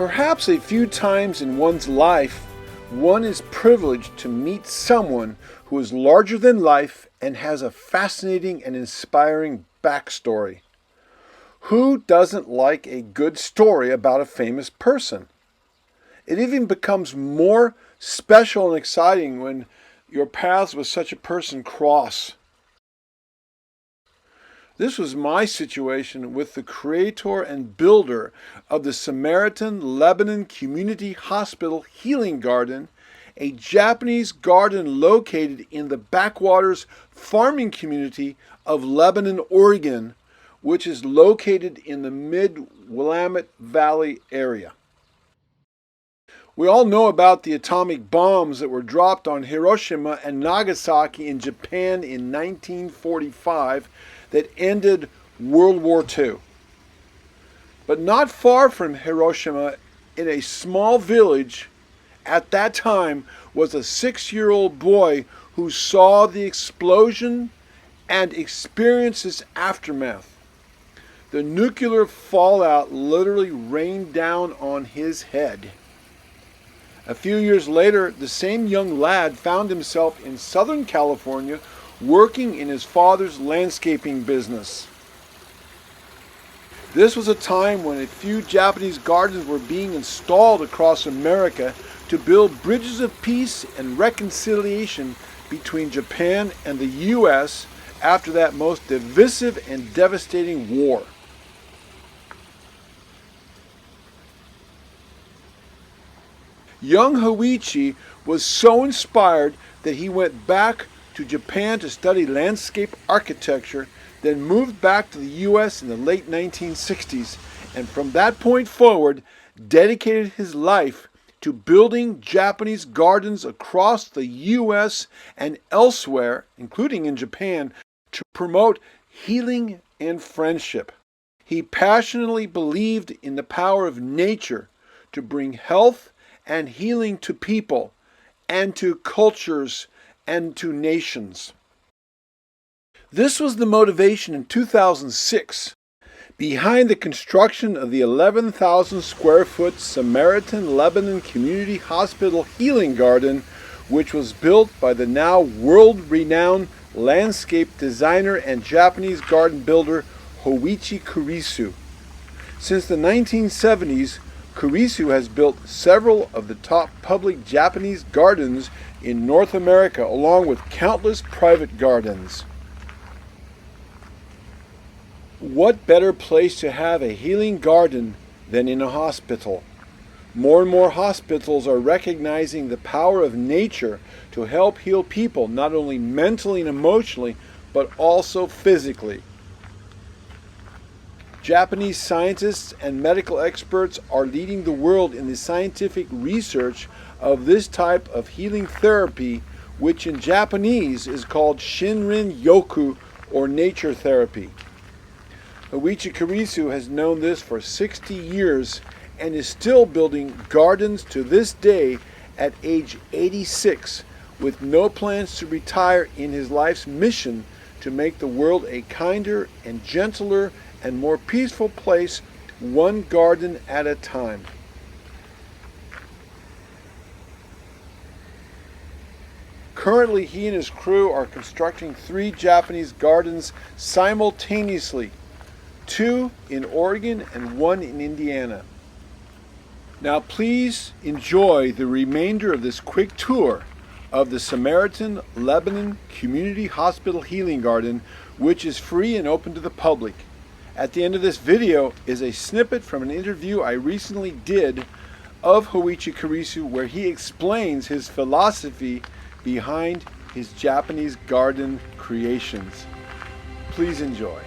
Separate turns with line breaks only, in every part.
Perhaps a few times in one's life, one is privileged to meet someone who is larger than life and has a fascinating and inspiring backstory. Who doesn't like a good story about a famous person? It even becomes more special and exciting when your paths with such a person cross. This was my situation with the creator and builder of the Samaritan Lebanon Community Hospital Healing Garden, a Japanese garden located in the backwaters farming community of Lebanon, Oregon, which is located in the mid-Willamette Valley area. We all know about the atomic bombs that were dropped on Hiroshima and Nagasaki in Japan in 1945 that ended World War II. But not far from Hiroshima, in a small village, at that time was a 6-year-old boy who saw the explosion and experienced its aftermath. The nuclear fallout literally rained down on his head. A few years later, the same young lad found himself in Southern California working in his father's landscaping business. This was a time when a few Japanese gardens were being installed across America to build bridges of peace and reconciliation between Japan and the U.S. after that most divisive and devastating war. Young Hoichi was so inspired that he went back to Japan to study landscape architecture, then moved back to the U.S. in the late 1960s, and from that point forward dedicated his life to building Japanese gardens across the U.S. and elsewhere, including in Japan, to promote healing and friendship. He passionately believed in the power of nature to bring health and healing to people and to cultures and to nations. This was the motivation in 2006 behind the construction of the 11,000 square foot Samaritan Lebanon Community Hospital Healing Garden, which was built by the now world-renowned landscape designer and Japanese garden builder Hoichi Kurisu. Since the 1970s, Kurisu has built several of the top public Japanese gardens in North America, along with countless private gardens. What better place to have a healing garden than in a hospital? More and more hospitals are recognizing the power of nature to help heal people, not only mentally and emotionally, but also physically. Japanese scientists and medical experts are leading the world in the scientific research of this type of healing therapy, which in Japanese is called Shinrin-yoku, or nature therapy. Hoichi Kurisu has known this for 60 years and is still building gardens to this day at age 86, with no plans to retire in his life's mission to make the world a kinder and gentler and more peaceful place, one garden at a time. Currently, he and his crew are constructing 3 Japanese gardens simultaneously, 2 in Oregon and 1 in Indiana. Now please enjoy the remainder of this quick tour of the Samaritan Lebanon Community Hospital Healing Garden, which is free and open to the public. At the end of this video is a snippet from an interview I recently did of Hoichi Kurisu, where he explains his philosophy behind his Japanese garden creations. Please enjoy.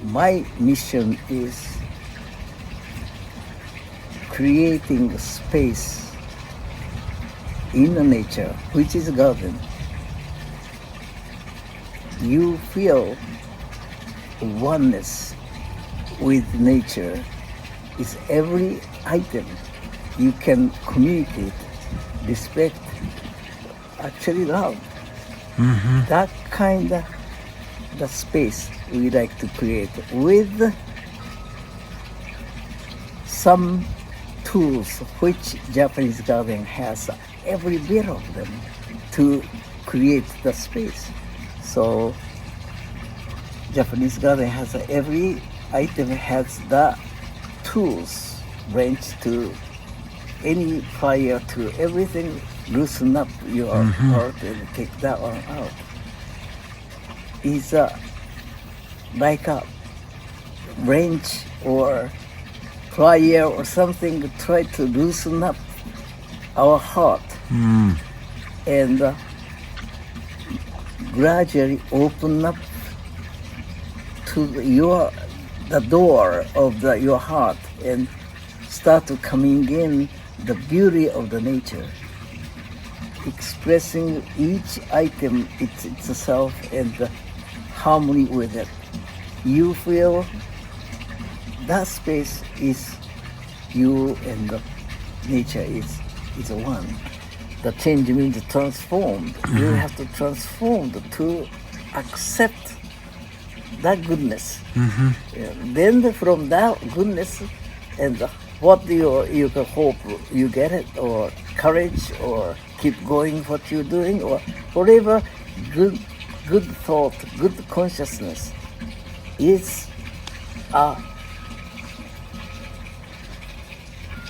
my mission is creating a space in the nature, which is a garden. You feel oneness with nature. Is every item you can communicate, respect, actually love. That kind of the space we like to create with some tools which Japanese garden has, every bit of them, to create the space. So Japanese garden has every item has the tools, wrench to any fire to everything, loosen up your heart and take that one out. Is like a wrench or plier or something, try to loosen up our heart and gradually open up to the door of your heart and start to coming in the beauty of the nature, expressing each item itself and the harmony with it. You feel that space is you and the nature is one. The change means transformed. You have to transform to accept that goodness. Then from that goodness and what you can hope you get it, or courage, or keep going what you're doing, or whatever good thought, good consciousness is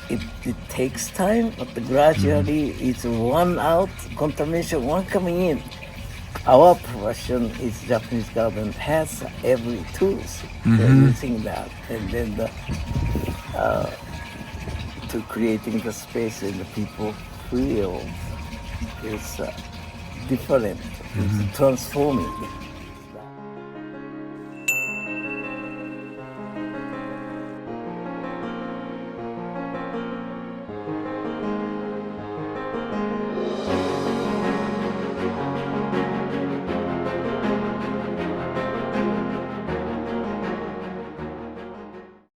it takes time, but gradually it's one out, contamination, one coming in. Our profession is Japanese government has every tools. They're using that, and then to creating the space and the people feel is different, it's transforming.